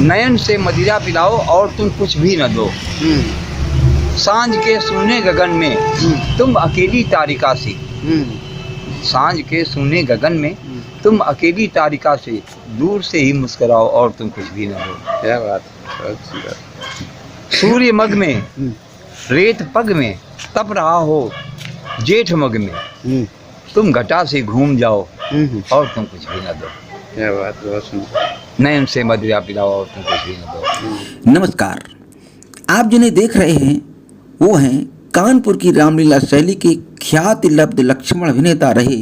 नयन से मदिरा पिलाओ और तुम कुछ भी न दो। सांझ के सूने गगन में तुम अकेली तारिका सी। सांझ के सूने गगन में तुम अकेली तारिका से, दूर से ही मुस्कुराओ और तुम कुछ भी न दो। क्या बात है, बहुत सुंदर। सूर्य मग में रेत पग में तप रहा हो, जेठ मग में तुम घटा से घूम जाओ और तुम कुछ भी न दो। क्या बात, बहुत सुंदर। नयन से मदिरा पिलाओ और तुम कुछ भी न दो। नमस्कार, आप जिन्हें देख रहे हैं वो हैं कानपुर की रामलीला शैली के ख्याति लब्ध लक्ष्मण अभिनेता रहे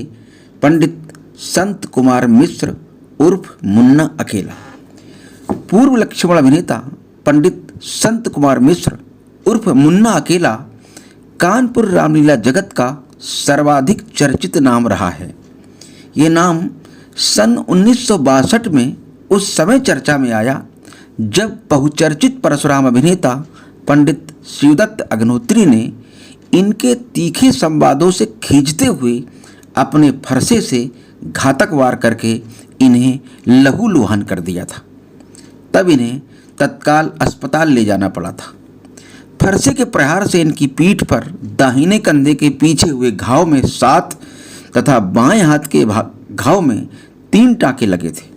पंडित संत कुमार मिश्र उर्फ मुन्ना अकेला। पूर्व लक्ष्मण अभिनेता पंडित संत कुमार मिश्र उर्फ मुन्ना अकेला कानपुर रामलीला जगत का सर्वाधिक चर्चित नाम रहा है। ये नाम सन 1962 में उस समय चर्चा में आया जब बहुचर्चित परशुराम अभिनेता पंडित शिवदत्त अग्निहोत्री ने इनके तीखे संवादों से खींचते हुए अपने फरसे से घातक वार करके इन्हें लहूलुहान कर दिया था। तब इन्हें तत्काल अस्पताल ले जाना पड़ा था। फरसे के प्रहार से इनकी पीठ पर दाहिने कंधे के पीछे हुए घाव में 7 तथा बाएं हाथ के घाव में 3 टाँके लगे थे।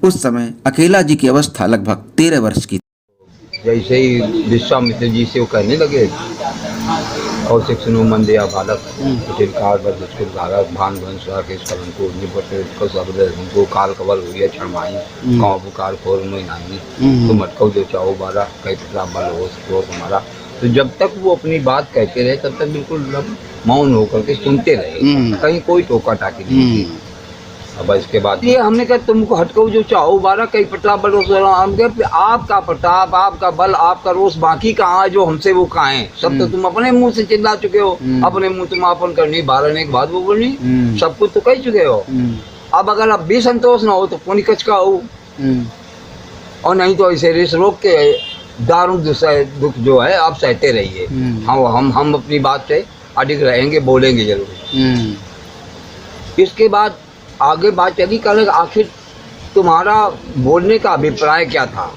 उस समय अकेला जी की अवस्था लगभग 13 वर्ष की। जैसे ही विश्वामित्र जी से वो कहने लगे, कौशिक सुनो मन दिया बालक, कुटिलकार बदुष्कुल भारत भान वंश के स्कलन को निपट को सब उनको काल कवल हुई क्षणमाई गाँव पुकार खोर में नाई तुम अटको जो चाहो बारा कई पिता बल हो तुम्हारा। तो जब तक वो अपनी बात कहते रहे तब तक बिल्कुल मौन होकर के सुनते रहे, कहीं कोई टोका टाकी नहीं थी। अब इसके बाद ये हमने कहा तुमको हटको जो चाहो बारा कई प्रताप बल रोस, आपका प्रताप आपका बल आपका रोष बाकी कहाँ है जो हमसे वो कहाँ है? सब तो तुम अपने मुंह से चिल्ला चुके हो, अपने मुंह तुम अपन करनी 12 ने एक बात वो बोलनी, सब कुछ तो कह चुके हो। अब अगर अब भी संतोष ना हो तो पुण्य कच का हो, और नहीं तो ऐसे रेस रोक के दारुण दुख जो है आप सहते रहिए। हम अपनी बात से अडिग रहेंगे, बोलेंगे जरूर। इसके बाद आगे बात चली, कल आखिर तुम्हारा बोलने का अभिप्राय क्या था?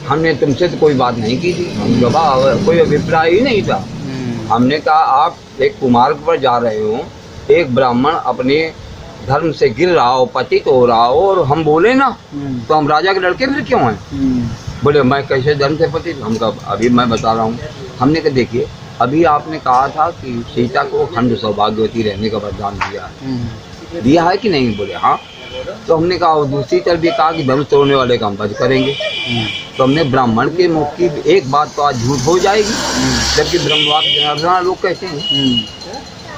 हमने तुमसे तो कोई बात नहीं की थी, हम जवाब कोई अभिप्राय ही नहीं था। हमने कहा आप एक कुमार्ग पर जा रहे हो, एक ब्राह्मण अपने धर्म से गिर रहा हो, पतित हो रहा हो, और हम बोले ना तो हम राजा के लड़के फिर क्यों हैं? बोले मैं कैसे धर्म से पतित? हम कहा अभी मैं बता रहा हूँ। हमने कहा देखिए अभी आपने कहा था कि सीता को खंड सौभाग्यवती रहने का वरदान दिया है कि नहीं? बोले हाँ। तो हमने कहा दूसरी तरफ ये कहा कि धनुष तोड़ने वाले का हम वध करेंगे। तो हमने ब्राह्मण के मुख की एक बात तो आज झूठ हो जाएगी, जबकि ब्रह्मवाद लोग कहते हैं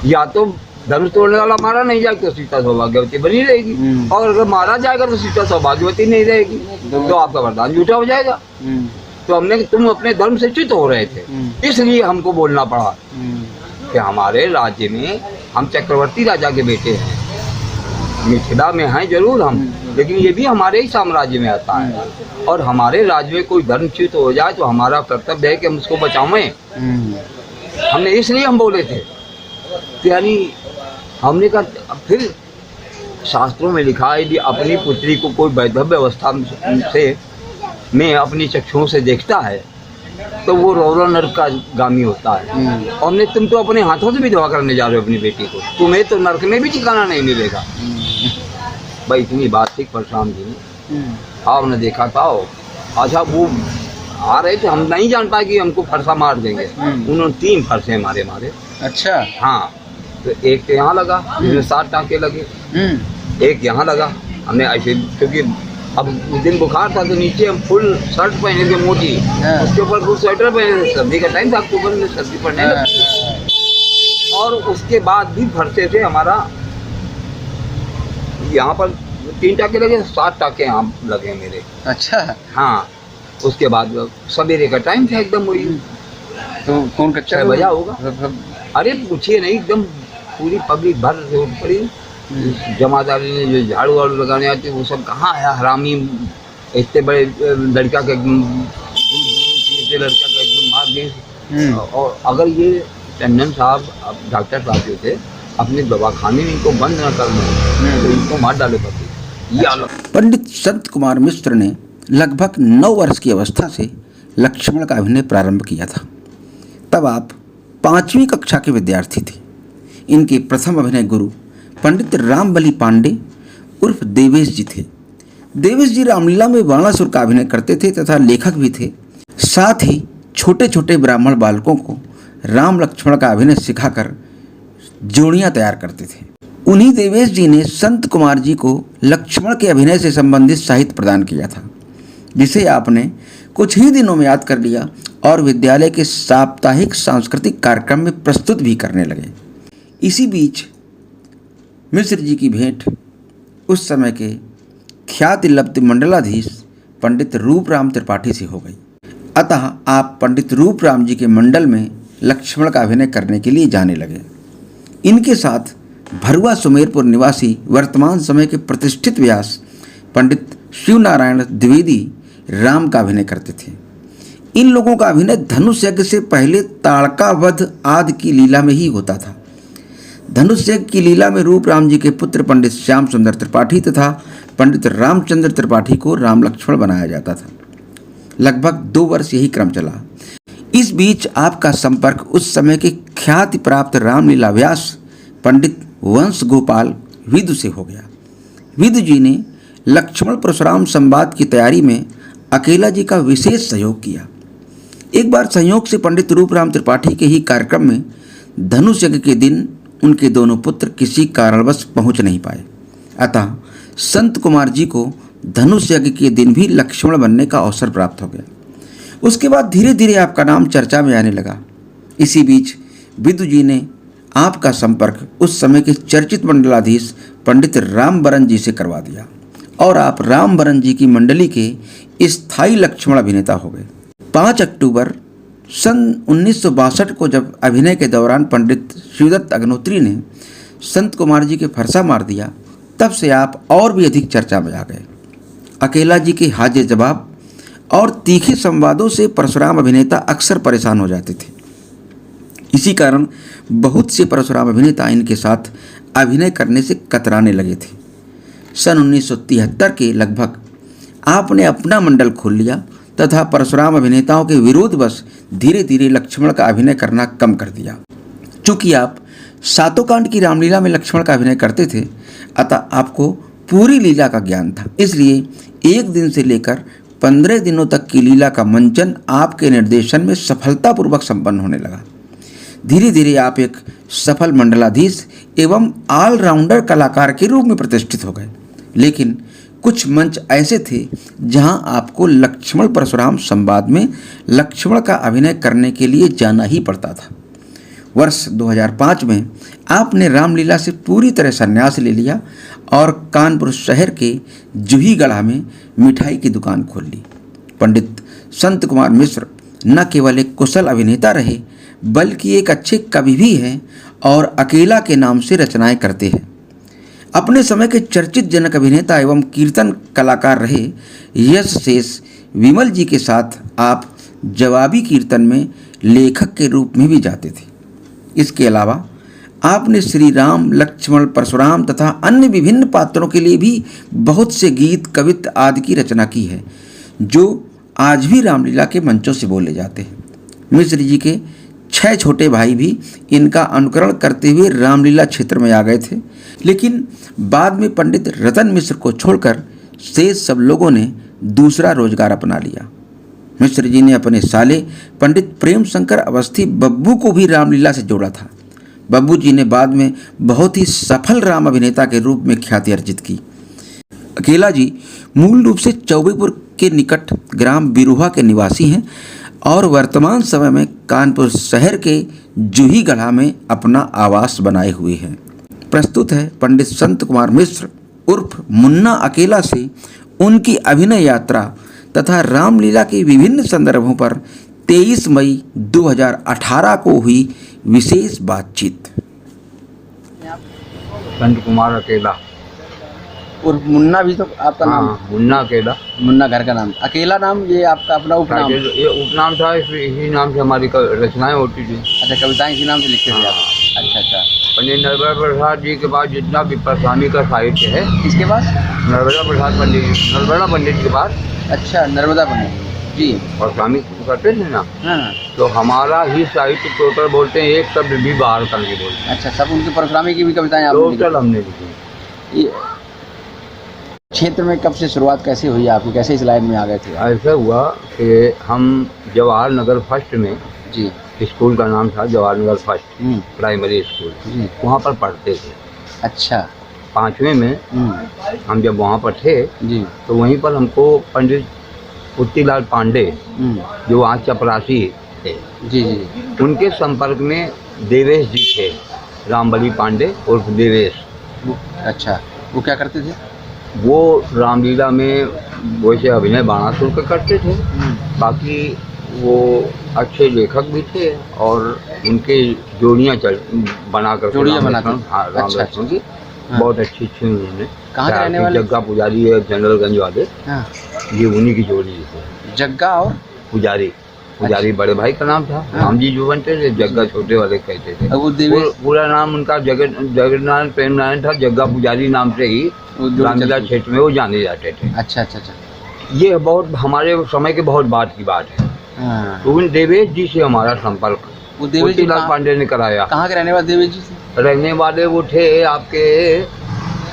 या तो धनुष तोड़ने वाला मारा नहीं जाए तो सीता सौभाग्यवती बनी रहेगी, और अगर मारा जाएगा तो सीता सौभाग्यवती नहीं रहेगी, तो आपका वरदान झूठा हो जाएगा। तो हमने तुम अपने धर्म से च्युत हो रहे थे, इसलिए हमको बोलना पड़ा कि हमारे राज्य में हम चक्रवर्ती राजा के बेटे हैं, मिथिला में हैं जरूर हम, लेकिन ये भी हमारे ही साम्राज्य में आता है, और हमारे राज्य में कोई धर्मच्युत हो जाए तो हमारा कर्तव्य है कि हम उसको बचावें। हमने इसलिए हम बोले थे। तो यानी हमने कहा फिर शास्त्रों में लिखा है कि अपनी पुत्री को कोई वैधव्य अवस्था से में अपनी चक्षुओं से देखता है तो वो रौरव नरक का गामी होता है। और हमने तुम तो अपने हाथों से विधवा करने जा रहे हो अपनी बेटी को, तुम्हें तो नरक में भी ठिकाना नहीं मिलेगा। भाई इतनी बात थी परशुराम जी ने, आपने देखा था। अच्छा वो आ रहे थे, हम नहीं जान पाए कि हमको फरसा मार देंगे, उन्होंने 3 फरसे मारे। अच्छा हाँ, तो एक तो यहाँ लगा जिसमें 7 टाँके लगे, एक यहाँ लगा। हमने ऐसे क्योंकि अब उस दिन बुखार था तो नीचे हम फुल शर्ट पहने थे मोटी, उसके ऊपर फुल स्वेटर पहने थे, सर्दी का टाइम था, अक्टूबर में सर्दी पड़ने लगी। और उसके बाद भी फरसे से हमारा यहाँ पर 3 टाँके लगे, 7 टाँके यहाँ लगे मेरे। अच्छा हाँ, उसके बाद सवेरे का टाइम था एकदम वही, तो कौन का 6 बजा होगा। अरे पूछिए नहीं, एकदम पूरी पब्लिक भर से उठ पड़ी। जमादारी ने जो झाड़ू वाड़ू लगाने आती वो सब कहाँ है, हरामी इतने बड़े लड़का का एकदम लड़का का एकदम मार दिए। और अगर ये टंडन साहब डॉक्टर साहब जो थे अपने दवाखाने में इनको बंद न करना तो इनको मार डाले पड़ते। पंडित संत कुमार मिश्र ने लगभग 9 वर्ष की अवस्था से लक्ष्मण का अभिनय प्रारंभ किया था। तब आप 5वीं कक्षा के विद्यार्थी थे। इनके प्रथम अभिनय गुरु पंडित रामबली पांडे उर्फ देवेश जी थे। देवेश जी रामलीला में बाणासुर का अभिनय करते थे तथा लेखक भी थे। साथ ही छोटे छोटे ब्राह्मण बालकों को राम लक्ष्मण का अभिनय सिखाकर जोड़ियां तैयार करते थे। उन्हीं देवेश जी ने संत कुमार जी को लक्ष्मण के अभिनय से संबंधित साहित्य प्रदान किया था, जिसे आपने कुछ ही दिनों में याद कर लिया और विद्यालय के साप्ताहिक सांस्कृतिक कार्यक्रम में प्रस्तुत भी करने लगे। इसी बीच मिश्र जी की भेंट उस समय के ख्याति लब्ध मंडलाधीश पंडित रूपराम त्रिपाठी से हो गई। अतः आप पंडित रूपराम जी के मंडल में लक्ष्मण का अभिनय करने के लिए जाने लगे। इनके साथ भरुआ सुमेरपुर निवासी वर्तमान समय के प्रतिष्ठित व्यास पंडित शिवनारायण द्विवेदी राम का अभिनय करते थे। इन लोगों का अभिनय धनुष यज्ञ से पहले ताड़का वध आदि की लीला में ही होता था। धनुष यज्ञ की लीला में रूपराम जी के पुत्र पंडित श्याम सुंदर त्रिपाठी तथा पंडित रामचंद्र त्रिपाठी को राम लक्ष्मण बनाया जाता था। लगभग 2 वर्ष यही क्रम चला। इस बीच आपका संपर्क उस समय के ख्याति प्राप्त रामलीला व्यास पंडित वंश गोपाल विदु से हो गया। विदु जी ने लक्ष्मण परशुराम संवाद की तैयारी में अकेला जी का विशेष सहयोग किया। एक बार संयोग से पंडित रूपराम त्रिपाठी के ही कार्यक्रम में धनुष यज्ञ के दिन उनके दोनों पुत्र किसी कारणवश पहुंच नहीं पाए। अतः संत कुमार जी को धनुष यज्ञ के दिन भी लक्ष्मण बनने का अवसर प्राप्त हो गया। उसके बाद धीरे धीरे आपका नाम चर्चा में आने लगा। इसी बीच विदु जी ने आपका संपर्क उस समय के चर्चित मंडलाधीश पंडित रामबरन जी से करवा दिया और आप रामबरन जी की मंडली के स्थायी लक्ष्मण अभिनेता हो गए। 5 अक्टूबर सन 1962 को जब अभिनय के दौरान पंडित शिवदत्त अग्नोत्री ने संत कुमार जी के फरसा मार दिया, तब से आप और भी अधिक चर्चा में आ गए। अकेला जी के हाजे जवाब और तीखे संवादों से परशुराम अभिनेता अक्सर परेशान हो जाते थे। इसी कारण बहुत से परशुराम अभिनेता इनके साथ अभिनय करने से कतराने लगे थे। सन 1973 के लगभग आपने अपना मंडल खोल लिया तथा परशुराम अभिनेताओं के विरोधवश धीरे धीरे लक्ष्मण का अभिनय करना कम कर दिया। चूँकि आप सातों कांड की रामलीला में लक्ष्मण का अभिनय करते थे, अतः आपको पूरी लीला का ज्ञान था। इसलिए 1 दिन से लेकर 15 दिनों तक की लीला का मंचन आपके निर्देशन में सफलतापूर्वक संपन्न होने लगा। धीरे धीरे आप एक सफल मंडलाधीश एवं ऑलराउंडर कलाकार के रूप में प्रतिष्ठित हो गए। लेकिन कुछ मंच ऐसे थे जहां आपको लक्ष्मण परशुराम संवाद में लक्ष्मण का अभिनय करने के लिए जाना ही पड़ता था। वर्ष 2005 में आपने रामलीला से पूरी तरह संन्यास ले लिया और कानपुर शहर के जूहीगढ़ा में मिठाई की दुकान खोल ली। पंडित संत कुमार मिश्र न केवल एक कुशल अभिनेता रहे, बल्कि एक अच्छे कवि भी हैं और अकेला के नाम से रचनाएं करते हैं। अपने समय के चर्चित जनक अभिनेता एवं कीर्तन कलाकार रहे यश शेष विमल जी के साथ आप जवाबी कीर्तन में लेखक के रूप में भी जाते थे। इसके अलावा आपने श्री राम, लक्ष्मण, परशुराम तथा अन्य विभिन्न पात्रों के लिए भी बहुत से गीत, कवित्त आदि की रचना की है, जो आज भी रामलीला के मंचों से बोले जाते हैं। मिश्र जी के 6 छोटे भाई भी इनका अनुकरण करते हुए रामलीला क्षेत्र में आ गए थे, लेकिन बाद में पंडित रतन मिश्र को छोड़कर शेष सब लोगों ने दूसरा रोजगार अपना लिया। मिश्र जी ने अपने साले पंडित प्रेम शंकर अवस्थी बब्बू को भी रामलीला से जोड़ा था। बब्बू जी ने बाद में बहुत ही सफल राम अभिनेता के रूप में ख्याति अर्जित की। अकेला जी मूल रूप से चौबेपुर के निकट ग्राम बिरुहा के निवासी हैं और वर्तमान समय में कानपुर शहर के जूहीगढ़ा में अपना आवास बनाए हुए हैं। प्रस्तुत है पंडित संत कुमार मिश्र उर्फ मुन्ना अकेला से उनकी अभिनय यात्रा तथा रामलीला के विभिन्न संदर्भों पर 23 मई 2018 को हुई विशेष बातचीत। संत कुमार अकेला और मुन्ना भी तो आपका नाम? हाँ, मुन्ना अकेला। मुन्ना घर का नाम, अकेला नाम ये आपका अपना उपनाम? ये उपनाम था, इसी नाम से हमारी रचनाएं होती थी। अच्छा, कविताएं इसी नाम से लिखते थे आप? अच्छा अच्छा। पंडित नर्मदा प्रसाद जी के पास जितना भी परस्वामी का साहित्य है, किसके पास? नर्मदा प्रसाद पंडित, नर्मदा पंडित के पास अच्छा, नर्मदा पंडित जी। परस्वामी करते थे ना, हाँ, तो हमारा ही साहित्य टोटल बोलते हैं, एक शब्द भी बाहर करके बोलते हैं। अच्छा, सब उनके परशुरामी की भी कविताएं आपने लिखी? टोटल हमने लिखी। ये क्षेत्र में कब से शुरुआत कैसे हुई आपकी, कैसे इस लाइन में आ गए थे? ऐसा हुआ कि हम जवाहर नगर फर्स्ट में, जी स्कूल का नाम था Jawahar Nagar first primary school, जी। वहाँ पर पढ़ते थे। अच्छा। 5वीं में हम जब वहाँ पर थे जी तो वहीं पर हमको पंडित पुत्तीलाल पांडे, जो वहाँ चपरासी थे, जी जी। उनके संपर्क में देवेश जी थे, रामबली पांडे उर्फ देवेश। अच्छा, वो क्या करते थे? वो रामलीला में वैसे अभिनय बाणासुर का करते थे, बाकी वो अच्छे लेखक भी थे और उनके जोड़ियाँ बनाकर जोड़ियाँ बनाते थे। हाँ, राम अच्छा, लक्ष्मण की हाँ। बहुत अच्छी उन्होंने। कहाँ के रहने वाले? जग्गा पुजारी है जनरलगंज वाले, हाँ। ये उन्हीं की जोड़ी है। जग्गा और पुजारी, पुजारी बड़े भाई का नाम था, हाँ। राम जी जो बनते थे, जग्गा छोटे वाले कहते थे। अब वो देवेश पूरा नाम उनका जगन्नाथ प्रेम नारायण था, जग्गा पुजारी नाम से ही रामलीला क्षेत्र में वो जाने जाते थे। अच्छा अच्छा अच्छा। ये बहुत हमारे समय के बहुत बाद की बात है। हाँ। तो उन देवेश जी से हमारा संपर्क वो देवेश जी पुत्तीलाल पांडे ने कराया। कहाँ के रहने वाले देवेश जी से? रहने वाले वो थे आपके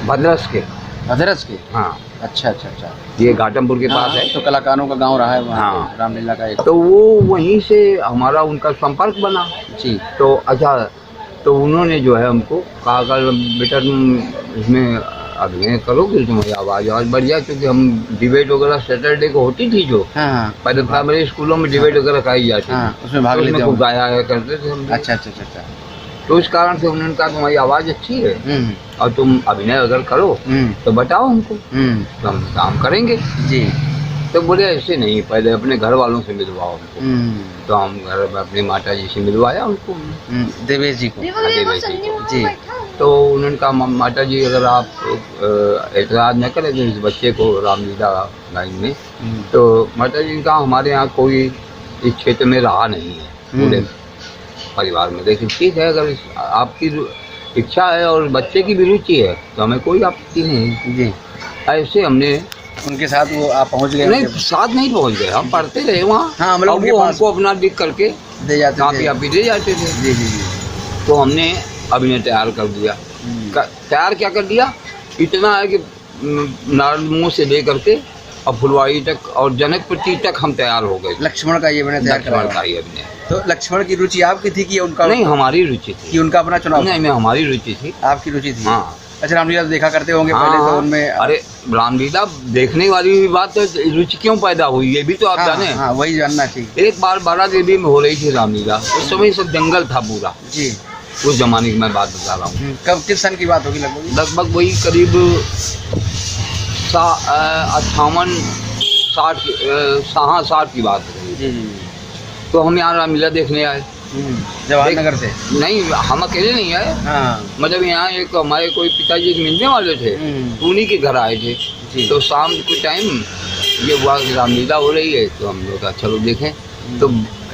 भद्रस के। भद्रस के? हाँ, अच्छा अच्छा अच्छा। ये घाटमपुर के पास हाँ, है। तो कलाकारों का गांव रहा है वहाँ हाँ। पे, रामलीला का एक। तो वो वहीं से हमारा उनका संपर्क बना। जी। तो अच्छा, तो उन्होंने जो है हमको कहा कर बेटा तुम इसमें अभिनय करोगे, तुम्हारी आवाज़ बढ़ जाए, क्योंकि हम डिबेट वगैरह सैटरडे को होती थी, जो हाँ पहले प्राइमरी स्कूलों में डिबेट वगैरह कराई जाती हाँ, थी, उसमें भाग तो लेते उसमें हो? खूब गाया करते थे हम। अच्छा अच्छा अच्छा अच्छा। तो इस कारण से उन्होंने कहा तुम्हारी आवाज़ अच्छी है और तुम अभिनय अगर करो तो बताओ हमको, तो हम काम करेंगे। जी। तो बोले ऐसे नहीं, पहले अपने घर वालों से मिलवाओ हमको। तो हम घर में अपनी माता जी से मिलवाया उनको, देवेश जी को। देवेश जी को। जी। तो उन्होंने कहा माता जी अगर आप एतराज़ न करें तो इस बच्चे को रामलीला लाइन में, तो माता जी ने कहा हमारे यहाँ कोई इस क्षेत्र में रहा नहीं है पूरे परिवार में, लेकिन ठीक है अगर आपकी इच्छा है और बच्चे की भी रुचि है तो हमें कोई आपत्ति नहीं है। जी। ऐसे हमने उनके साथ वो आप पहुँच गए? नहीं, साथ नहीं पहुंच गए, हम पढ़ते रहे वहाँ। हाँ, मतलब और उनके वो पास हमको अपना लिख करके दे जाते कापी थे। आपी दे जाते थे। जी जी जी। तो हमने अभिनय तैयार कर दिया। तैयार क्या कर दिया, इतना है कि नारद मुंह से ले करके और फुलवाड़ी तक और जनकपति तक हम तैयार हो गए। लक्ष्मण का ये मैंने तैयार लक्ष्मण करा। का ही अभिनय। तो लक्ष्मण की रुचि आपकी थी कि उनका? नहीं, हमारी रुचि थी। कि उनका अपना चुनाव? नहीं, हमारी रुचि थी। आपकी रुचि थी? हाँ। अच्छा, रामलीला देखा करते होंगे पहले तो उनमें? अरे रामलीला देखने वाली भी बात है, रुचि क्यों पैदा हुई ये भी तो आप जाने। हाँ, वही जानना चाहिए। एक बार बारा देवी में हो रही थी रामलीला, उस समय सब जंगल था पूरा। जी। उस जमाने की मैं बात बता रहा हूँ। कब, किस सन की बात होगी लगभग? लगभग वही करीब 58 60 की बात रही। जी जी। तो हम यहाँ रामलीला देखने आए। जवाहर नगर से? नहीं, हम अकेले नहीं आए। हाँ। मतलब यहाँ एक हमारे कोई पिताजी के मिलने वाले थे, उन्हीं के घर आए थे। तो शाम के टाइम ये हुआ कि रामलीला हो रही है, तो हम लोग कहा चलो देखें। तो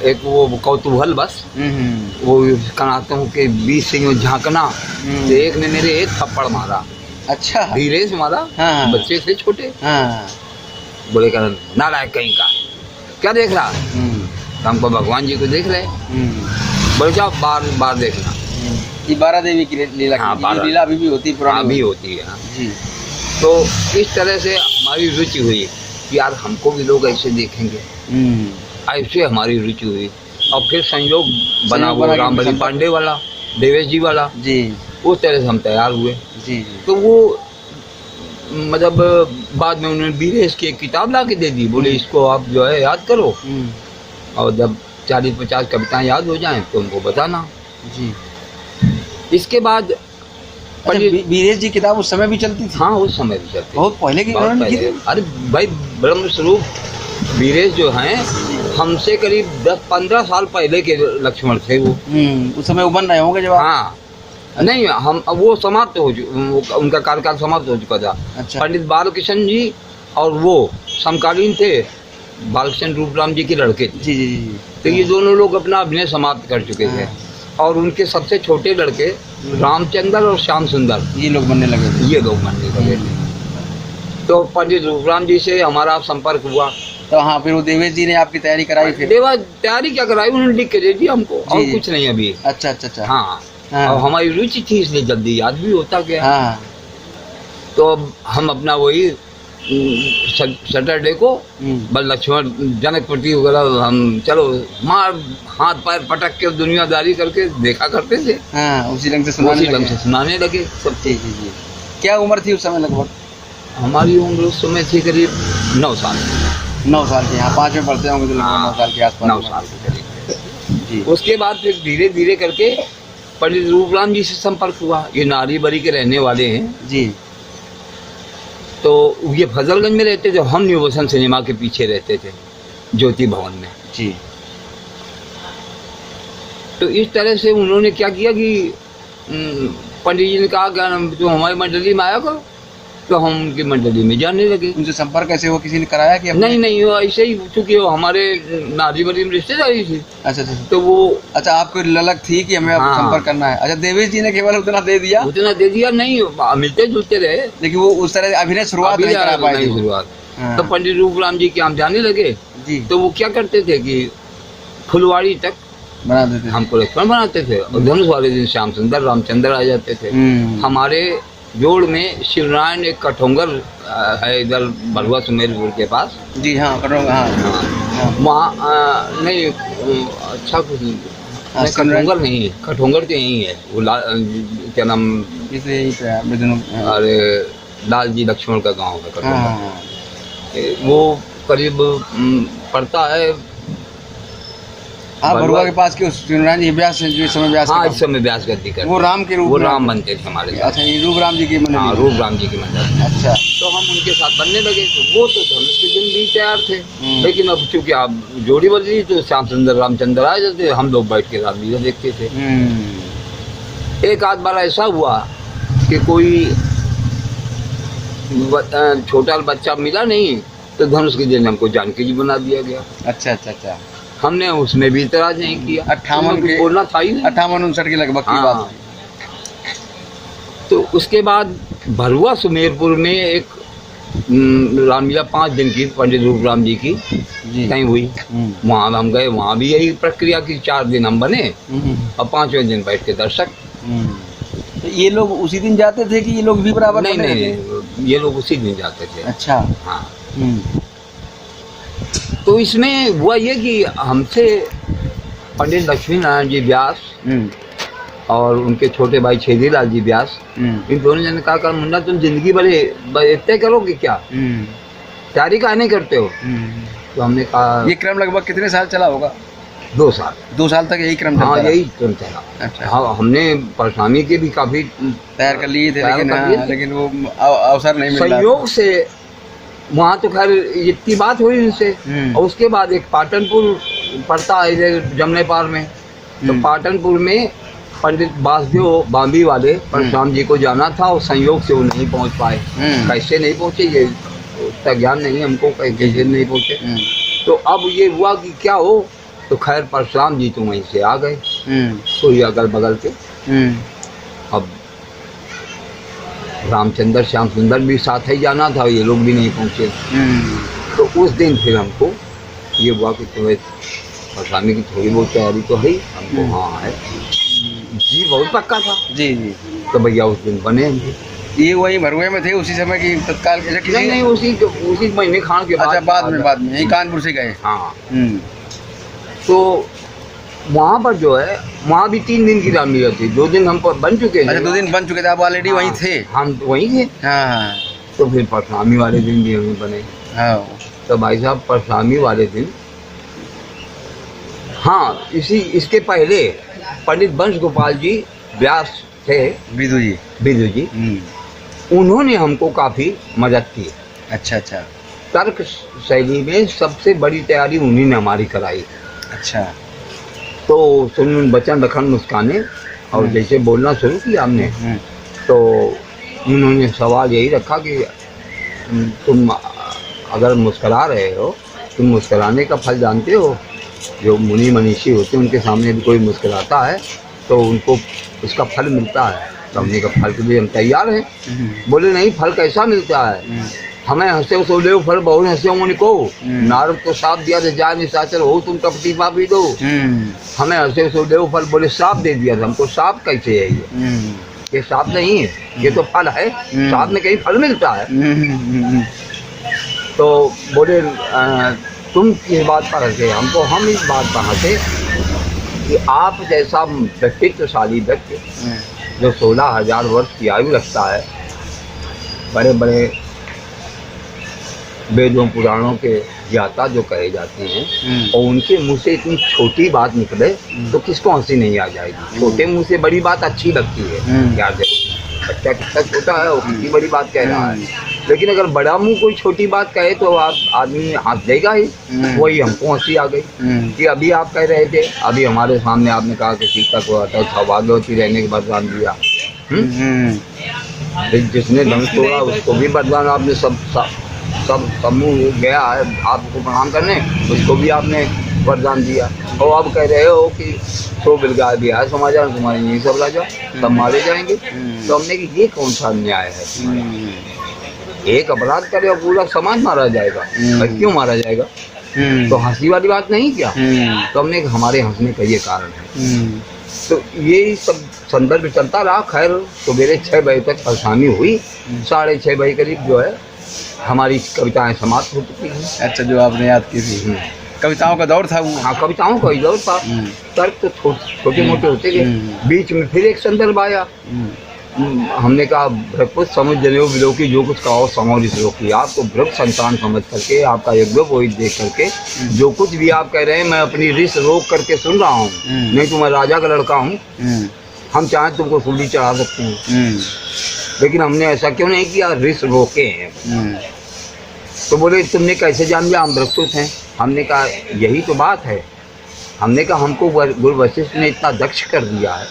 एक वो कौतूहल बस, वो कनातों के बीच से यूँ झांकना, तो एक ने मेरे एक थप्पड़ मारा। अच्छा। धीरे से मारा। हाँ। बच्चे से छोटे। हाँ। बोले कर नालायक कहीं का, क्या देख रहा? हमको भगवान जी को देख रहे। बोले जाओ बार बार देखना। ये बारा देवी की लीला? हाँ, की लीला अभी भी होती है, पुरानी अभी होती है। जी। तो इस तरह से हमारी रुचि हुई कि यार हमको भी लोग ऐसे देखेंगे, ऐसे हमारी रुचि हुई। और फिर संयोग बना वो रामबली पांडे वाला, देवेश जी वाला। जी। उस तरह से हम तैयार हुए। जी। तो वो मतलब बाद में उन्होंने बीरेश की एक किताब ला के दे दी, बोले इसको आप जो है याद करो, और जब 40-50 कविताएं याद हो जाएं तो उनको बताना। जी। इसके बाद बीरेश जी किताब उस समय भी चलती थी? हाँ, उस समय भी चलती। बहुत पहले की बहुत पहले। अरे भाई, ब्रह्म स्वरूप बीरेश जो हैं हमसे करीब 10-15 साल पहले के लक्ष्मण थे वो। उस समय वो बन रहे होंगे जब? हाँ। नहीं, हम वो समाप्त हो चुका, उनका कार्यकाल समाप्त हो चुका था। अच्छा। पंडित बालकृष्ण जी और वो समकालीन थे, बालकृष्ण रूपराम जी के लड़के थे। जी जी जी। तो ये दोनों लोग अपना अभिनय समाप्त कर चुके थे। और उनके सबसे छोटे लड़के रामचंद्र और श्याम सुंदर, ये लोग बनने लगे थे। ये लोग बनने लगे थे। तो पंडित रूपराम जी से हमारा संपर्क हुआ। तो हाँ, फिर वो देवेश जी ने आपकी तैयारी कराई फिर? देवा तैयारी क्या कराई, उन्होंने लिख के दे दिया हमको, और जी। कुछ नहीं अभी। अच्छा अच्छा अच्छा। हाँ, हाँ। और हमारी रुचि थी इसलिए जल्दी याद भी होता गया। हाँ। तो अब हम अपना वही सैटरडे को बस लक्ष्मण जनकपति वगैरह हम चलो मार हाथ पैर पटक के दुनियादारी करके देखा करते थे। हाँ, उसी ढंग से सुनाने लगे सब। जी जी जी। क्या उम्र थी उस समय लगभग? हमारी उम्र उस समय थी करीब 9 साल। 9 साल के, यहाँ 5 में पढ़ते होंगे तो लगभग हाँ, 9 साल के आसपास। 9 साल के करीब। जी। उसके बाद फिर धीरे धीरे करके पंडित रूपराम जी से संपर्क हुआ। ये नारीबरी के रहने वाले हैं। जी। तो ये फजलगंज में रहते थे, हम न्यू बसंत सिनेमा के पीछे रहते थे, ज्योति भवन में। जी। तो इस तरह से उन्होंने क्या किया कि पंडित जी ने कहा कि जो हमारी मंडली में आया करो, तो हम उनकी मंडली में जाने लगे। उनसे संपर्क कैसे हुआ, किसी ने कराया कि नहीं, वो ऐसे ही, चूंकि वो हमारे नारीबरी में रिश्तेदारी थी। अच्छा अच्छा। तो वो अच्छा, आपको ललक थी कि हमें हाँ। संपर्क करना है। अच्छा, देवेश जी ने केवल उतना दे दिया? उतना दे दिया नहीं, मिलते जुलते रहे, लेकिन वो उस तरह अभिनय शुरुआत नहीं करा पाए थे। शुरुआत। हाँ। तो पंडित रूपराम जी के हम जाने लगे। जी। तो वो क्या करते थे कि फुलवाड़ी तक बना देते थे। हमको रेस्टोरेंट बनाते थे, और धनुष वाले दिन श्याम सुंदर रामचंद्र आ जाते थे। हमारे जोड़ में शिवनारायण एक कठोंगर है इधर बलुआ सुमेरपुर के पास। जी हाँ, हाँ। वहाँ नहीं अच्छा कुछ नहीं, कठोंगर नहीं है, कठोंगर तो यही है वो क्या नाम, अरे लाल जी लक्ष्मण का गांव है कठोंगर। वो करीब पड़ता है भरुआ के पास के शिवनारायण जी व्यास जो इस समय व्यास। हाँ, इस समय व्यास गद्दी करते। वो राम के रूप, वो राम बनते थे हमारे साथ। अच्छा, ये रूपराम जी की मंदिर। हाँ, रूपराम जी की मंदिर। अच्छा। तो हम उनके साथ बनने लगे। तो वो तो धनुष के दिन भी तैयार थे, लेकिन अब चूंकि आप जोड़ी बदली तो श्याम सुंदर रामचंद्र आ जाते, हम लोग बैठ के रामलीला देखते थे। एक आध बार ऐसा हुआ कि कोई छोटा बच्चा मिला नहीं, तो धनुष के दिन हमको जानकी जी बना दिया गया। अच्छा अच्छा अच्छा। हमने उसमें भी इतराज नहीं किया। 58 के बोलना था ही नहीं। 58-59 के लगभग की हाँ। बात। तो उसके बाद भरुआ सुमेरपुर में एक रामलीला 5 दिन की पंडित रूपराम जी की कहीं हुई। वहाँ हम गए, वहाँ भी यही प्रक्रिया की। 4 दिन हम बने और 5वें दिन बैठ के दर्शक। तो ये लोग उसी दिन जाते थे कि ये लोग भी बराबर? नहीं, ये लोग उसी दिन जाते थे। अच्छा। हाँ। तो इसमें हुआ ये कि हमसे पंडित लक्ष्मी नारायण जी व्यास और उनके छोटे भाई छेदीलाल जी व्यास, इन दोनों जन ने कहा कर मुन्ना तुम जिंदगी भरे इतने करोगे क्या, तैयारी का नहीं करते हो? तो हमने कहा ये क्रम लगभग कितने साल चला होगा? 2 साल। 2 साल तक यही क्रम? हाँ, यही क्रम चला। अच्छा। हाँ, हमने परशुरामी के भी काफी तैयार कर लिए थे, लेकिन वो अवसर नहीं मिला। संयोग से वहाँ तो खैर इतनी बात हुई उनसे। और उसके बाद एक पाटनपुर पड़ता है इधर जमने पार में, तो पाटनपुर में पंडित बासदेव बांबी वाले परशुराम जी को जाना था, और संयोग से वो नहीं पहुँच पाए। कैसे नहीं पहुँचे ये उसका ज्ञान नहीं हमको, कैसे नहीं पहुँचे। तो अब ये हुआ कि क्या हो, तो खैर परशुराम जी तो वहीं से आ गए, तो ये अगल बगल के। अब रामचंद्र श्याम सुंदर भी साथ ही जाना था, ये लोग भी नहीं पहुँचे। तो उस दिन फिर हमको ये हुआ कि तुम्हें परशुरामी की थोड़ी बहुत तैयारी तो है हमको। हाँ है जी, बहुत पक्का था। जी जी। तो भैया उस दिन बने हम। ये वही भरुए में थे उसी समय की तत्काल? नहीं, उसी महीने खान के बाद। अच्छा, बाद में यही कानपुर से गए? हाँ। तो वहाँ पर जो है, वहाँ भी 3 दिन की रामलीला थी। 2 दिन हम बन चुके हैं। अच्छा, 2 दिन बन चुके थे, आप ऑलरेडी वहीं थे? हम वहीं थे। हाँ। तो फिर परशुरामी वाले दिन भी हमें बने। हाँ। तो भाई साहब परशुरामी वाले दिन, हाँ, इसके पहले पंडित वंश गोपाल जी व्यास थे, विदु जी, उन्होंने हमको काफ़ी मदद की। अच्छा अच्छा। तर्क शैली में सबसे बड़ी तैयारी उन्हीं ने हमारी कराई। अच्छा। तो सुन बचन रखन मुस्काने, और जैसे बोलना शुरू किया हमने, तो उन्होंने सवाल यही रखा कि तुम अगर मुस्करा रहे हो, तुम मुस्कराने का फल जानते हो? जो मुनि मनीषी होते हैं उनके सामने भी कोई मुस्कराता है तो उनको इसका फल मिलता है। तो हमने कहा फल के लिए हम तैयार हैं। बोले नहीं, फल कैसा मिलता है? हमें हंसे सो ले फल बहुत हंसे उन्होंने को नारद को साफ दिया था, जा निशाचर हो तुम कपटी पापी दो। हमें हंसे सो ले फल, बोले साफ दे दिया था हमको। साफ कैसे है ये साफ नहीं है, ये तो फल है। साफ में कहीं फल मिलता है? तो बोले तुम किस बात पर हंसे? हमको हम इस बात पर हंसे कि आप जैसा व्यक्तित्वशाली व्यक्ति जो 16,000 वर्ष की आयु रखता है, बड़े बड़े वेदों पुराणों के ज्ञाता जो कहे जाते हैं, और उनके मुंह से इतनी छोटी बात निकले तो किसको हंसी नहीं आ जाएगी? छोटे मुंह से बड़ी बात अच्छी लगती है। क्या बच्चा कितना छोटा है वो कितनी बड़ी बात कह रहा है, लेकिन अगर बड़ा मुंह कोई छोटी बात कहे तो आप आदमी हंस देगा ही। वही हमको हंसी आ गई कि अभी आप कह रहे थे, अभी हमारे सामने आपने कहा कि सीता को आता सौभाग्यवती रहने के वरदान दिया। जिसने धनुष तोड़ा उसको भी वरदान आपने सब समूह गया है आपको प्रणाम करने, उसको भी आपने वरदान दिया। और अब कह रहे हो कि सो बिलगाय भी है समाचार तुम्हारे यही सब राजा सब मारे जाएंगे। तो हमने कि ये कौन सा न्याय है? एक अपराध करे और पूरा समाज मारा जाएगा, क्यों मारा जाएगा? तो हंसी वाली बात नहीं क्या? तो हमने हमारे हंसने का ये कारण है। तो ये सब संदर्भ चलता रहा। खैर सवेरे 6 बजे तक परेशानी हुई, 6:30 बजे करीब जो है हमारी कविताएं समाप्त हो चुकी हैं। अच्छा, जो आपने याद की थी कविताओं का दौर था वो? हाँ, कविताओं का ही दौर था। तर्क तो छोटे मोटे होते गए। बीच में फिर एक संदर्भ आया। हमने कहा भ्रगपुत समझ जनेऊ विलो की जो कुछ कहो समझ इसरो की। आपको भ्रग संतान समझ करके, आपका यज्ञोपवीत देख करके जो कुछ भी आप कह रहे हैं मैं अपनी रिस रोक करके सुन रहा हूँ। नहीं तो मैं राजा का लड़का हूँ, हम चाहें तुमको सूली चढ़ा सकते हैं, लेकिन हमने ऐसा क्यों नहीं किया, रिस रोके हैं। तो बोले तुमने कैसे जान लिया हम भ्रगपुत हैं? हमने कहा यही तो बात है। हमने कहा हमको गुरु वशिष्ठ ने इतना दक्ष कर दिया है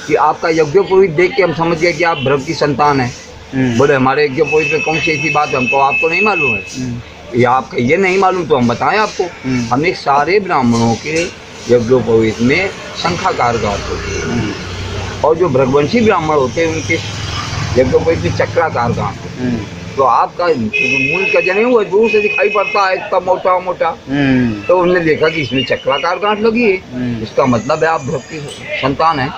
कि आपका यज्ञोपवीत देख के हम समझ गए कि आप भ्रग की संतान हैं। बोले हमारे यज्ञोपवीत में कौन सी ऐसी बात है हमको आपको नहीं मालूम है? या आपका ये नहीं मालूम तो हम बताएं आपको। हमने सारे ब्राह्मणों के यज्ञोपवीत में शंखाकार घाट होती है, और जो भ्रगवंशी ब्राह्मण होते हैं उनके यज्ञोपवीत में चक्राकार घाट होती है। तो आपका मूल का जनेऊ है दूर से दिखाई पड़ता है इतना मोटा मोटा। तो उन्होंने देखा कि इसमें चक्राकार गांठ लगी है, इसका मतलब है आप भ्रग की संतान हैं,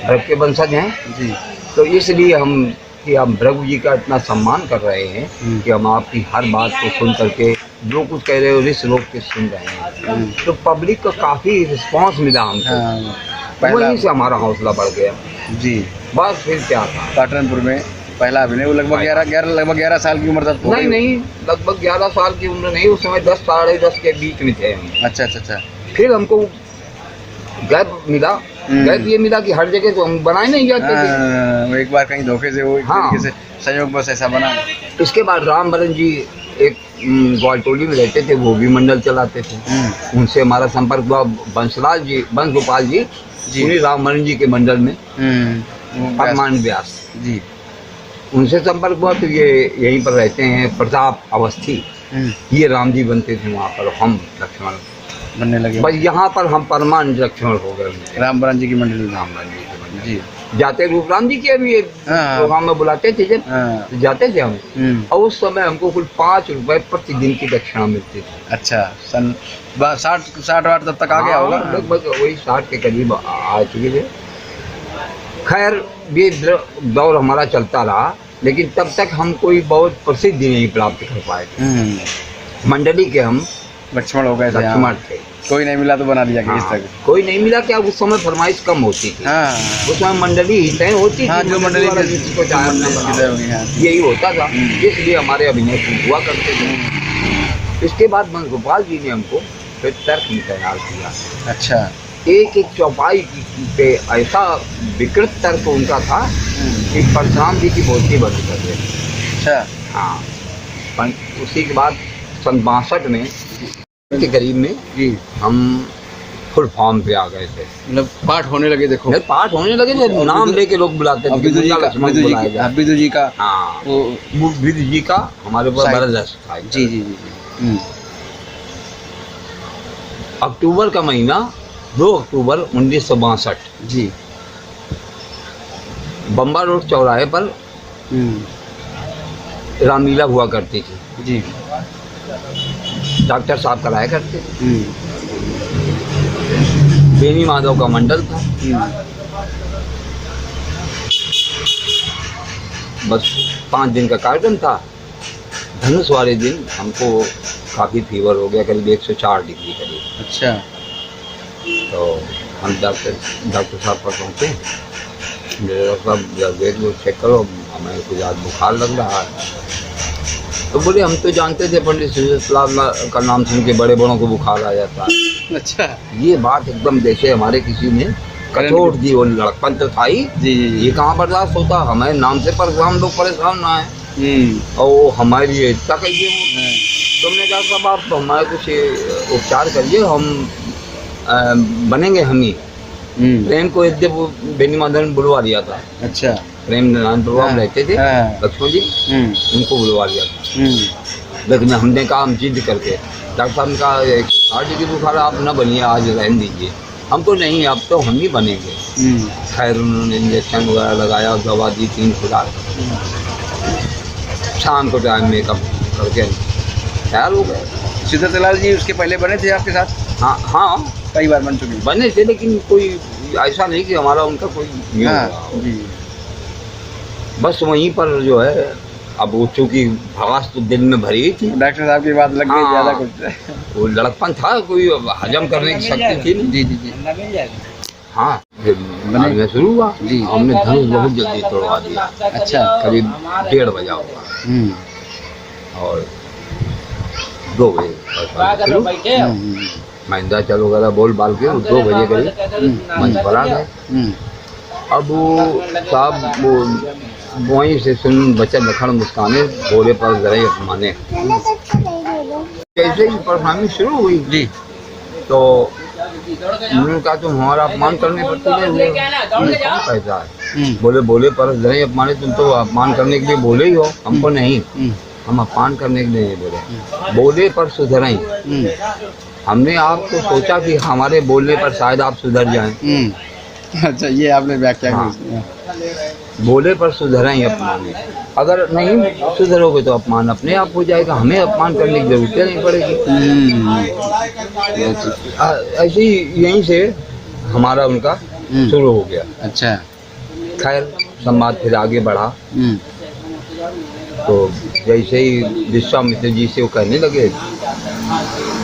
भ्रग के वंशज हैं जी। तो इसलिए हम भ्रग जी का इतना सम्मान कर रहे हैं कि हम आपकी हर बात को सुन करके जो कुछ कह रहे हो रिस रोक के सुन रहे हैं। तो पब्लिक का काफ़ी रिस्पॉन्स मिला हमको, वहीं से हमारा हौसला बढ़ गया जी। बस फिर क्या था, पाटनपुर में पहला अभिनय वो लगभग 11 साल की उम्र तक? नहीं, लगभग 11 साल की उम्र नहीं, उस समय 10 साढ़े 10 के बीच में थे हम। अच्छा। फिर हमको गैप मिला। गैप ये मिला कि हर जगह तो हम बनाए नहीं जाते थे। एक बार कहीं धोखे से वो तरीके से संयोग बस ऐसा बना। इसके बाद रामबरन जी एक ग्वालटोली में रहते थे, वो भी मंडल चलाते थे। उनसे हमारा संपर्क हुआ। वंश गोपाल जी उन्हीं रामबरन जी के मंडल में परमान व्यास जी, उनसे संपर्क हुआ। तो ये यहीं पर रहते हैं प्रताप अवस्थी, ये राम जी बनते थे वहाँ पर, हम लक्ष्मण बनने लगे। बस यहाँ पर हम परमानेंट लक्ष्मण हो गए। रामबरन जी की मंडली, रामबरन जी की मंडली जी। जाते रूपराम जी के भी प्रोग्राम में बुलाते थे जब, तो जाते थे हम। और उस समय हमको कुल 5 रुपए प्रतिदिन की दक्षिणा मिलती थी। अच्छा, सन 60 तब तक आ गया होगा, लगभग वही 60 के करीब आ चुके थे। खैर ये दौर हमारा चलता रहा, लेकिन तब तक हम कोई बहुत प्रसिद्धि नहीं प्राप्त कर पाए थे। मंडली के हम लक्ष्मण हो गए, लक्ष्मण थे। कोई नहीं मिला तो बना दिया इस तक। कोई नहीं मिला क्या, उस समय फरमाइश कम होती थी। उस समय मंडली ही तय होती थी, जो मंडली यही होता था, इसलिए हमारे अभिनय हुआ करते थे। इसके बाद वंश गोपाल जी ने हमको फिर तर्क में तैयार किया। अच्छा, एक चौपाई पे ऐसा विकृत तर्क उनका था कि परशुराम जी की मूर्ति बन कर दे। अच्छा, हाँ। उसी के बाद सन 62 में के करीब में जी हम फुल फॉर्म पे आ गए थे। मतलब पाठ होने लगे। देखो पाठ होने लगे थे, नाम लेके लोग बुलाते थे। विदु जी का, हाँ, वो विदु जी का हमारे ऊपर बरदस्त था। जी। अक्टूबर का महीना 2 अक्टूबर 1962 जी, बम्बा रोड चौराहे पर रामलीला हुआ करती थी। जी। डॉक्टर साहब कराया करते थे। बेनी माधव का मंडल था। बस 5 दिन का कार्यक्रम था। धनुष वाले दिन हमको काफ़ी फीवर हो गया, करीब 104 डिग्री करीब। अच्छा। तो हम डॉक्टर साहब पर पहुँचे। मेरे डॉक्टर साहब देख लो, चेक करो, हमें कुछ आज बुखार लग रहा है। तो बोले हम तो जानते थे पंडित सुजतलाल का नाम सुन के बड़े बड़ों को बुखार आ जाता है। अच्छा। ये बात एकदम जैसे हमारे किसी ने कचोट दी, वो लड़कपन तो था ही। जी। ये कहाँ बर्दाश्त होता, हमें नाम से हम लोग परेशान ना है। और वो हमारे लिए इतना कहिए, तुमने कहा साहब आप हमारे कुछ उपचार करिए, हम बनेंगे हम ही। प्रेम को एक वो बेनी माधव ने बुलवा लिया था। अच्छा। प्रेम नारायण प्रभाव रहते थे लक्ष्मण जी, उनको बुलवा लिया था। लेकिन हमने कहा हम जिद करके, डॉक्टर साहब ने कहा 160 डिग्री बुखार, आप न बनिए, आज रहने दीजिए। हमको नहीं, अब तो हम ही बनेंगे। खैर उन्होंने इंजेक्शन वगैरह लगाया, दवा दी 3 खुराक। शाम को टाइम मेकअप करके तैयार हो गए। सुजतलाल जी उसके पहले बने थे आपके साथ? हाँ हाँ, कई बार बन चुके। बने थे, लेकिन कोई ऐसा नहीं कि हमारा उनका कोई ये हुआ। जी। बस वहीं पर जो है, अब वो चूँकि भवास तो दिल में भरी थी। डॉक्टर साहब की बात लग गई ज़्यादा कुछ। वो लड़कपन था, कोई हजम करने की शक्ति थी नहीं। जी जी जी। हाँ, फिर बनना शुरू हुआ जी। हमने धनुष बहुत जल्दी तोड़वा दिया। अच्छा। करीब 1:30 बजा हुआ और 2 बजे महिंदा चल वगैरह बोल बाल के 2 बजे करीब मंच पर आ गए। अब वो साहब वो वहीं से सुन बचन लखन मुस्काने, बोले पर जरा अपमाने। जैसे ही परफॉर्मेंस शुरू हुई जी, तो उन्होंने कहा तुम हमारा अपमान करने पर तुले हुए कैसा है? बोले पर जरा अपमाने, तुम तो अपमान करने के लिए बोले ही हो, हमको नहीं, हम अपमान करने के लिए नहीं बोले, बोले पर सुधराई। हमने आपको सोचा कि हमारे बोलने पर शायद आप सुधर जाएं। अच्छा, ये आपने व्याख्या की। बोले पर सुधराई अपमान, अगर नहीं सुधरोगे तो अपमान अपने आप हो जाएगा, हमें अपमान करने की जरूरत नहीं पड़ेगी। ऐसे ही यहीं से हमारा उनका शुरू हो गया। अच्छा। खैर संवाद फिर आगे बढ़ा। तो जैसे ही विश्वामित्र जी से वो कहने लगे,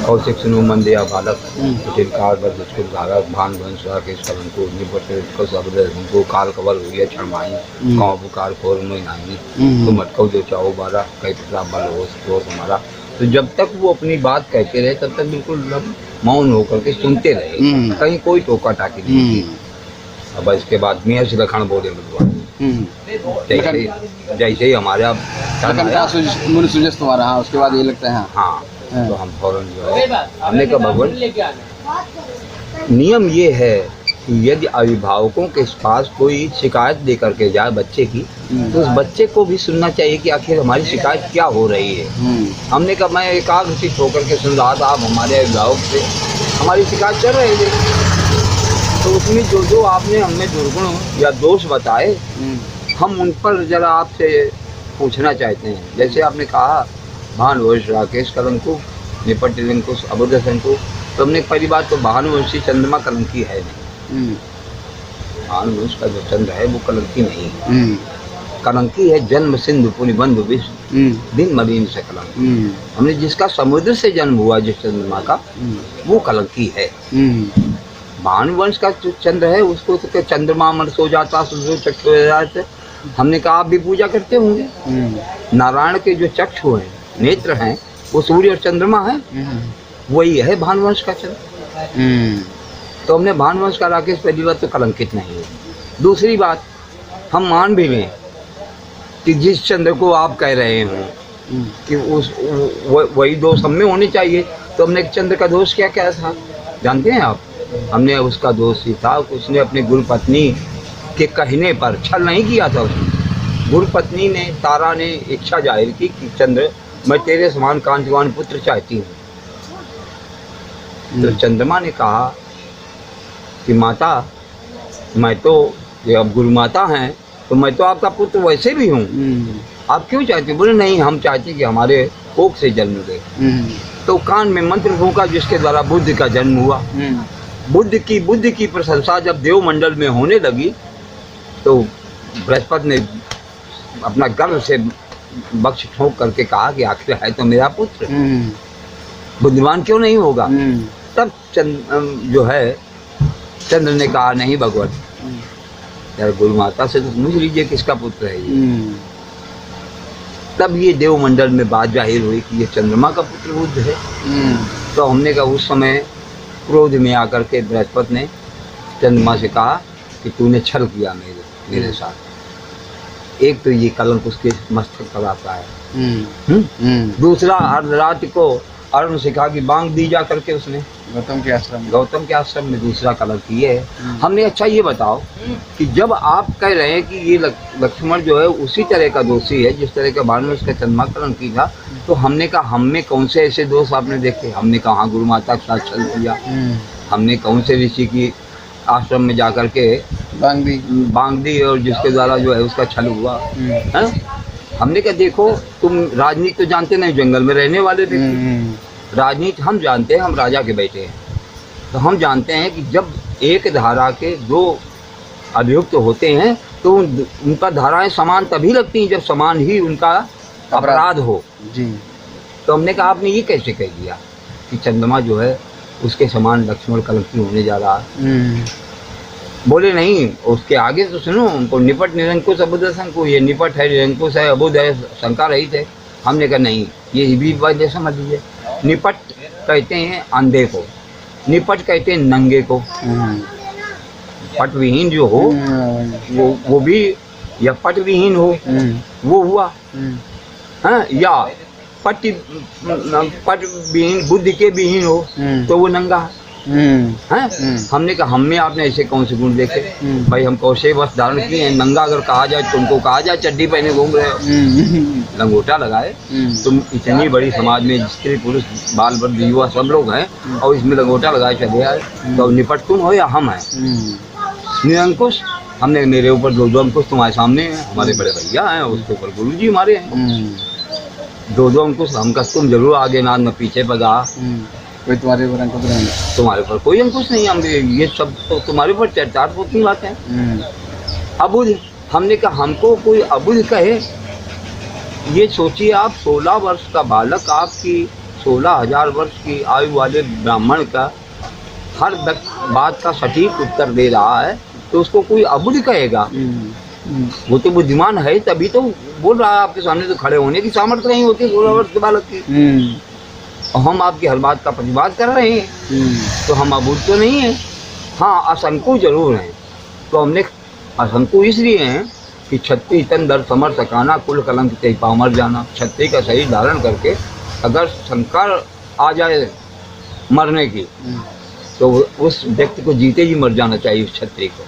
कौशिक सुनो मन दिया बालक, कुटिल काल बर दुष्कुल धारक, भान वंश राकेश कलन को निपट को शब्द उनको काल कवल हुई क्षणमाई, गाँव पुकार खोर में आई, तुम अटको जो चाहो बारा, कई पिता बल हो तुम्हारा। तो जब तक वो अपनी बात कहते रहे तब तक बिल्कुल मौन होकर के सुनते रहे, कहीं कोई टोका टाकी नहीं। अब इसके बाद मियाँ से लखन बोले भगवान, जैसे ही हमारे आप सुजस तुम्हारा। हाँ, उसके बाद ये लगता है। हाँ, तो हम फौरन जो है हमने कहा भगवान, नियम ये है कि यदि अभिभावकों के पास कोई शिकायत दे करके जाए बच्चे की, तो उस बच्चे को भी सुनना चाहिए कि आखिर हमारी शिकायत क्या हो रही है। हमने कहा मैं एकाग्रचित होकर के सुन रहा था, आप हमारे अभिभावक से हमारी शिकायत कर रहे थे, तो उसमें जो जो आपने हमें दुर्गुण या दोष बताए, हम उन पर जरा आपसे पूछना चाहते हैं। जैसे आपने कहा भानुवंश राकेश कलंकु, निपट को अबुदसन को, तो हमने पहली बात तो भानुवंशी चंद्रमा कलंकी है नहीं। भानुवंश का जो चंद्र है वो कलंकी नहीं है। कलंकी है जन्म सिंधु पुनि बंधु विश्व दिन मलिन से कलंक। हमने जिसका समुद्र से जन्म हुआ जिस चंद्रमा का, वो कलंकी है। भानुवंश का जो चंद्र है उसको तो चंद्रमा मन सो जाता, सूर्य चक्षु हो जाते। हमने कहा आप भी पूजा करते होंगे। नारायण के जो चक्षु हैं, नेत्र हैं, वो सूर्य और चंद्रमा है, वही है भानुवंश का चंद्र। तो हमने भानुवंश का राकेश पहली बात तो कलंकित नहीं है। दूसरी बात, हम मान भी लें कि जिस चंद्र को आप कह रहे हो कि उस वही दोष हम में होने चाहिए, तो हमने चंद्र का दोष क्या क्या था जानते हैं आप? हमने उसका दोष ही था कि उसने अपनी गुरु पत्नी के कहने पर छल नहीं किया था। उसने गुरु पत्नी ने, तारा ने इच्छा जाहिर की कि चंद्र मैं तेरे समान कांतिवान पुत्र चाहती हूँ। तो चंद्रमा ने कहा कि माता, मैं तो ये अब गुरु माता हैं तो मैं तो आपका पुत्र वैसे भी हूँ, आप क्यों चाहते? बोले नहीं, हम चाहते कि हमारे कोख से जन्म ले। तो कान में मंत्र फूंका जिसके द्वारा बुद्ध का जन्म हुआ। बुद्ध की प्रशंसा जब देवमंडल में होने लगी तो बृहस्पति ने अपना गर्व से बक्ष ठोक करके कहा कि आखिर है तो मेरा पुत्र, बुद्धिमान क्यों नहीं होगा। तब जो है चंद्र ने कहा नहीं भगवान, यार गुरु माता से तो पूछ लीजिए किसका पुत्र है ये। तब ये देवमंडल में बात जाहिर हुई कि ये चंद्रमा का पुत्र बुद्ध है। तो हमने कहा उस समय क्रोध में आकर के बृहस्पति ने चंद्रमा से कहा कि तूने छल किया मेरे साथ। एक तो ये कलंक उसके मस्तक पर आता है। दूसरा अर्धरात्रि को अरुण सिखा की बांग दी जा करके उसने गौतम के आश्रम में दूसरा कलंक किए है। हमने अच्छा ये बताओ कि जब आप कह रहे हैं कि ये लक्ष्मण जो है उसी तरह का दोषी है जिस तरह का बाद में उसका चंद्रमा कलंक की था, तो हमने कहा हमने कौन से ऐसे दोष आपने देखे? हमने कहा गुरु माता के साथ छल किया, हमने कौन से ऋषि की आश्रम में जाकर के बांग दी और जिसके द्वारा जो है उसका छल हुआ है। हमने कहा देखो तुम राजनीति तो जानते नहीं, जंगल में रहने वाले व्यक्ति, राजनीति हम जानते हैं, हम राजा के बेटे हैं। तो हम जानते हैं कि जब एक धारा के दो अभियुक्त होते हैं तो उनका धाराएं समान तभी लगती हैं जब समान ही उनका अपराध हो जी। तो हमने कहा आपने ये कैसे कह दिया कि चंद्रमा जो है उसके समान लक्ष्मण कलंकी होने जा रहा है। बोले नहीं, उसके आगे तो सुनो, उनको निपट निरंकुश अबुध शंकु, ये निपट है, निरंकुश है, अबुध है, शंका रहित है। हमने कहा नहीं, ये भी बात समझ लीजिए। निपट कहते हैं अंधे को, निपट कहते हैं नंगे को। पट विहीन जो हो वो भी, या पट विहीन हो वो हुआ, हाँ, या पट विहीन बुद्धि के विहीन हो तो वो नंगा है। हमने कहा हम में आपने ऐसे कौन से गुण देखे? भाई हम कौशे वस्त्र धारण किए हैं, नंगा अगर कहा जाए तुमको कहा जाए चड्डी पहने घूम रहे हो, लंगोटा लगाए, तुम इतनी बड़ी समाज में स्त्री पुरुष बाल वृद्ध युवा सब लोग हैं और इसमें लंगोटा लगाए चले आए, तो निपट तुम हो या हम हैं? निरंकुश, हमने मेरे ऊपर दो अंकुश तुम्हारे सामने हैं, हमारे बड़े भैया हैं, उसके ऊपर गुरु जी हमारे हैं, दो अंकुश हम का तुम जरूर आगे नाद में पीछे बजा, कोई तुम्हारे ऊपर अंकुश नहीं, तुम्हारे ऊपर कोई अंकुश नहीं, हम ये सब तो तुम्हारे ऊपर चर्चा होती बात है। अबुझ, हमने कहा हमको कोई अबुझ कहे, ये सोचिए आप 16 वर्ष का बालक आपकी 16,000 वर्ष की आयु वाले ब्राह्मण का हर बात का सटीक उत्तर दे रहा है, तो उसको कोई अबुझ कहेगा? वो तो बुद्धिमान है तभी तो बोल रहा है आपके सामने, तो खड़े होने की सामर्थ्य नहीं होती 16 वर्ष के बालक की, और हम आपकी हर बात का प्रतिवाद कर रहे हैं, तो हम अबुझ तो नहीं है। हाँ, असंकु जरूर हैं। तो हमने असंकु इसलिए हैं कि छत्ती तन दर समर सकाना, कुल कलंक ते पामर जाना। छत्ती का शरीर धारण करके अगर संकर आ जाए मरने की, तो उस व्यक्ति को जीते ही मर जाना चाहिए। उस छत्री को,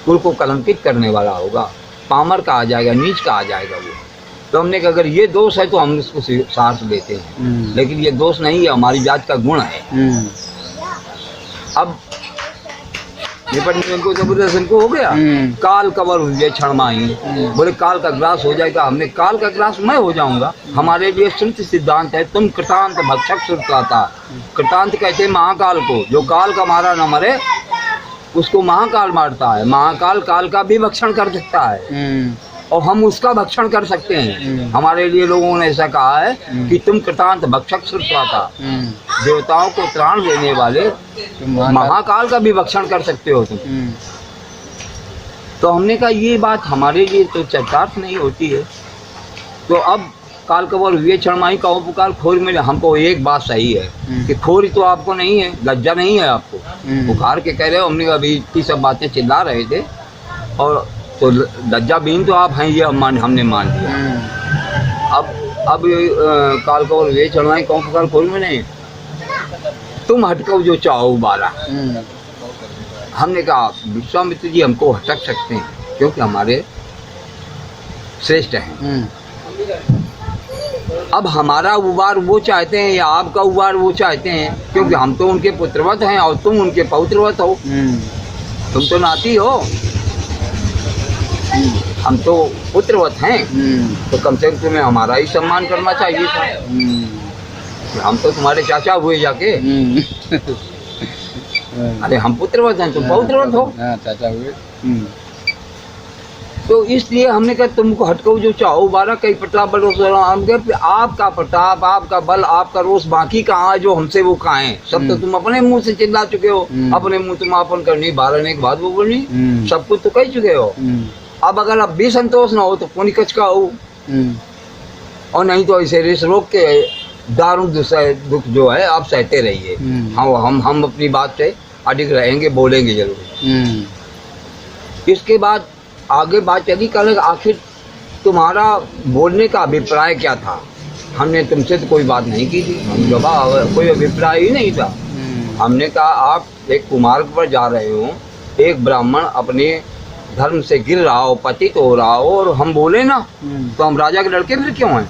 कुल को कलंकित करने वाला होगा, पामर का आ जाएगा, नीच का आ जाएगा वो। तो हमने कहा अगर ये दोष है तो हम इसको साहस देते हैं, लेकिन ये दोष नहीं है, हमारी जात का गुण है। अब निपट को हो गया, काल कवर हुई क्षण माही, बोले काल का ग्रास हो जाएगा। हमने काल का ग्रास मैं हो जाऊंगा, हमारे लिए श्रुति सिद्धांत है, तुम कृतांत भक्षक श्रुताता। कृतांत कहते महाकाल को, जो काल का मारा न मरे उसको महाकाल मारता है। महाकाल काल का भी भक्षण कर सकता है और हम उसका भक्षण कर सकते हैं। हमारे लिए लोगों ने ऐसा कहा है कि तुम कृतांत भक्षक श्रुताता, देवताओं को त्राण देने वाले महाकाल का भी भक्षण कर सकते हो तुम। तो हमने कहा ये बात हमारे लिए तो चरितार्थ नहीं होती है। तो अब काल कवर हुए क्षणमाही का पुकार खोर में, हमको एक बात सही है कि खोरी तो आपको नहीं है, लज्जा नहीं है आपको, पुकार के कह रहे हो। हमने अभी इतनी सब बातें चिल्ला रहे थे और तो लज्जा बीन तो आप हैं, ये हमने मान लिया। अब काल कवर हुए क्षणमाही का पुकार खोर में नहीं, तुम हटको जो चाहो बारा। हमने कहा विश्वामित्र जी हमको हटक सकते हैं क्योंकि हमारे श्रेष्ठ हैं। अब हमारा उबार वो चाहते हैं या आपका उबार वो चाहते हैं, क्योंकि हम तो उनके पुत्रवत हैं और तुम उनके पौत्रवत हो, तुम तो नाती हो। हम तो पुत्रवत हैं, तो कम से कम तुम्हें हमारा ही सम्मान करना चाहिए था। हम तो तुम्हारे चाचा हुए जाके। अरे हम पुत्रवत हैं, तुम पौत्रवत हो। चाचा हुए। तो इसलिए हमने कहा तुमको हटको जो चाहो 12 कई प्रताप बल रोष, हम कहे आपका प्रताप, आपका बल, आपका रोष बाकी कहाँ है जो हमसे वो कहाँ है? सब तो तुम अपने मुंह से चिल्ला चुके हो, अपने मुंह तुम अपन करनी 12 ने एक बात वो बोलनी, सब कुछ तो कह चुके हो। अब अगर अब भी संतोष ना हो तो पुण्य कच का हो, और नहीं तो ऐसे रेस रोक के दारुण दुख जो है आप सहते रहिए। हम अपनी बात से अडिग रहेंगे, बोलेंगे जरूर। इसके बाद आगे बात चली, कल आखिर तुम्हारा बोलने का अभिप्राय क्या था? हमने तुमसे तो कोई बात नहीं की थी, हम जवाब कोई अभिप्राय ही नहीं था। हमने कहा आप एक कुमार्ग पर जा रहे हो, एक ब्राह्मण अपने धर्म से गिर रहा हो, पतित हो रहा हो, और हम बोले ना तो हम राजा के लड़के फिर क्यों हैं?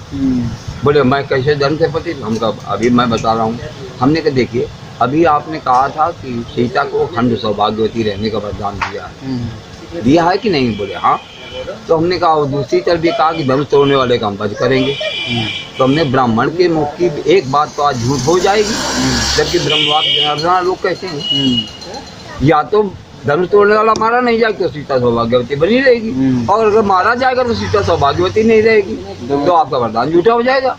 बोले मैं कैसे धर्म से पतित? हम कहा अभी मैं बता रहा हूँ। हमने कहा देखिए अभी आपने कहा था कि सीता को खंड सौभाग्यवती रहने का वरदान दिया है कि नहीं? बोले हाँ। तो हमने कहा दूसरी तरफ भी कहा कि धर्म तोड़ने वाले का हम वध करेंगे। तो हमने ब्राह्मण के मुख की एक बात तो आज झूठ हो जाएगी, जबकि ब्रह्मवाद जनार्दन लोग कहते हैं या तो धर्म तोड़ने वाला मारा नहीं जाएगा तो सीता सौभाग्यवती बनी रहेगी, और अगर मारा जाएगा तो सीता सौभाग्यवती नहीं रहेगी, तो आपका वरदान झूठा हो जाएगा।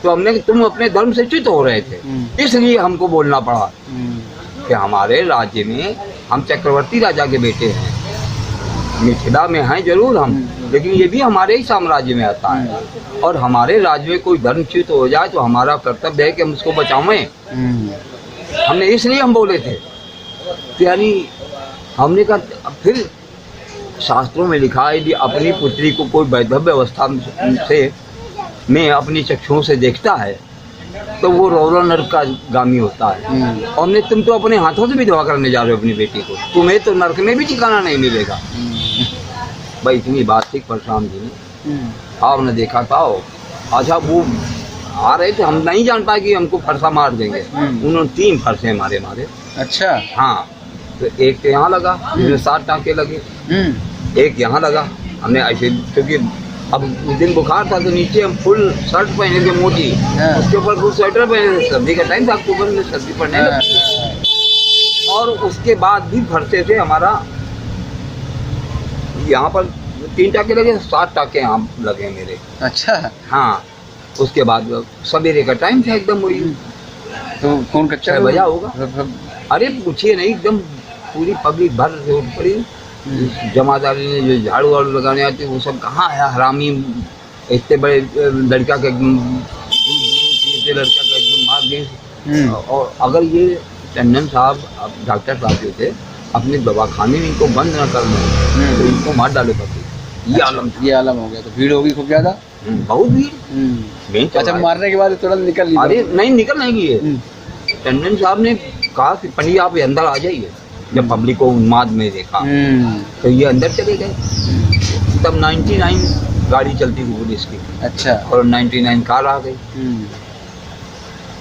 तो हमने तुम अपने धर्म से च्युत हो रहे थे, इसलिए हमको बोलना पड़ा कि हमारे राज्य में हम चक्रवर्ती राजा के बेटे हैं, मिथिला में हैं जरूर हम, लेकिन ये भी हमारे ही साम्राज्य में आता है, और हमारे राज्य में कोई धर्मच्युत हो जाए तो हमारा कर्तव्य है कि हम उसको बचावें। हमने इसलिए हम बोले थे, यानी हमने कहा फिर शास्त्रों में लिखा है कि अपनी पुत्री को कोई वैधव्य अवस्था से में अपनी चक्षुओं से देखता है तो वो रौरा नरक का गामी होता है। और हमने तुम तो अपने हाथों से विधवा करने जा रहे हो अपनी बेटी को, तुम्हें तो नरक में भी ठिकाना नहीं मिलेगा। भाई इतनी बात थी परशुराम जी ने, आपने देखा था। अच्छा वो आ रहे थे, हम नहीं जान पाए कि हमको फरसा मार देंगे, उन्होंने 3 फरसे मारे। अच्छा हाँ, तो एक तो यहाँ लगा जिसमें 7 टाँके लगे, एक यहाँ लगा। हमने ऐसे क्योंकि अब उस दिन बुखार था तो नीचे हम फुल शर्ट पहने थे मोटी, उसके ऊपर फुल स्वेटर पहने थे, सर्दी का टाइम था, अक्टूबर में सर्दी पड़ने लगी। और उसके बाद भी फरसे से हमारा यहाँ पर 3 टाँके लगे, 7 टाँके यहाँ लगे मेरे। अच्छा हाँ, उसके बाद सवेरे का टाइम था एकदम, वही तो कौन कच्चा 6 बजा होगा। अरे पूछिए नहीं, एकदम पूरी पब्लिक भर रोड पड़ी, जमादारी ने जो झाड़ू वाड़ू लगाने आते वो सब कहाँ है हरामी, इतने बड़े लड़का का एकदम लड़का का एकदम मार दिए। और अगर ये टंडन साहब डॉक्टर साहब जो थे अपने दवाखाने में इनको बंद न कर दें तो इनको मार डाले पड़ते। ये आलम था, ये आलम हो गया। तो भीड़ होगी खूब ज्यादा, बहुत भीड़। अच्छा मारने के बाद तुरंत निकल ली? अरे नहीं निकल नहीं गई। टंडन साहब ने कहा कि पंडित आप अंदर आ जाइए। जब पब्लिक को उन्माद में देखा तो ये अंदर चले गए। तब 99 गाड़ी चलती थी पुलिस की। अच्छा। और 99 कार आ गई।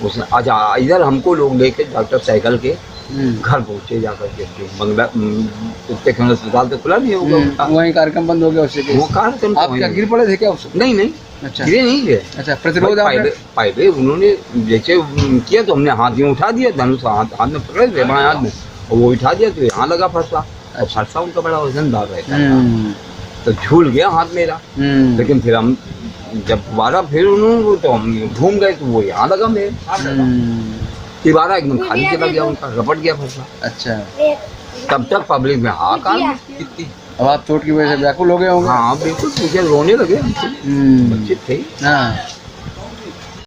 उसने अच्छा इधर हमको लोग लेके डॉक्टर साइकिल के घर पहुंचे जाकर के, बंगला उत्तराखंड अस्पताल तो खुला नहीं होगा, वही कार्यक्रम बंद हो गया उससे। वो कार्यक्रम आप क्या गिर पड़े थे क्या उससे? नहीं नहीं, अच्छा गिरे नहीं थे। अच्छा, प्रतिरोध पहले उन्होंने जैसे किया तो हमने हाथ में उठा दिया, धनुष हाथ में पकड़े थे बाएं हाथ में, और वो उठा दिया तो यहाँ लगा फरसा। और फरसा उनका बड़ा वजनदार रहता था, तो झूल गया हाथ मेरा। लेकिन फिर हम जब दोबारा फिर उन्होंने तो हम घूम गए तो वो यहाँ लगा मेरे, दोबारा एकदम खाली चला गया उनका, रपट गया फरसा। अच्छा, तब तक पब्लिक में हाहाकार कितनी। अब आप चोट की वजह से व्याकुल हो गए होंगे? हाँ बिल्कुल, मुझे रोने लगे, बच्चे थे।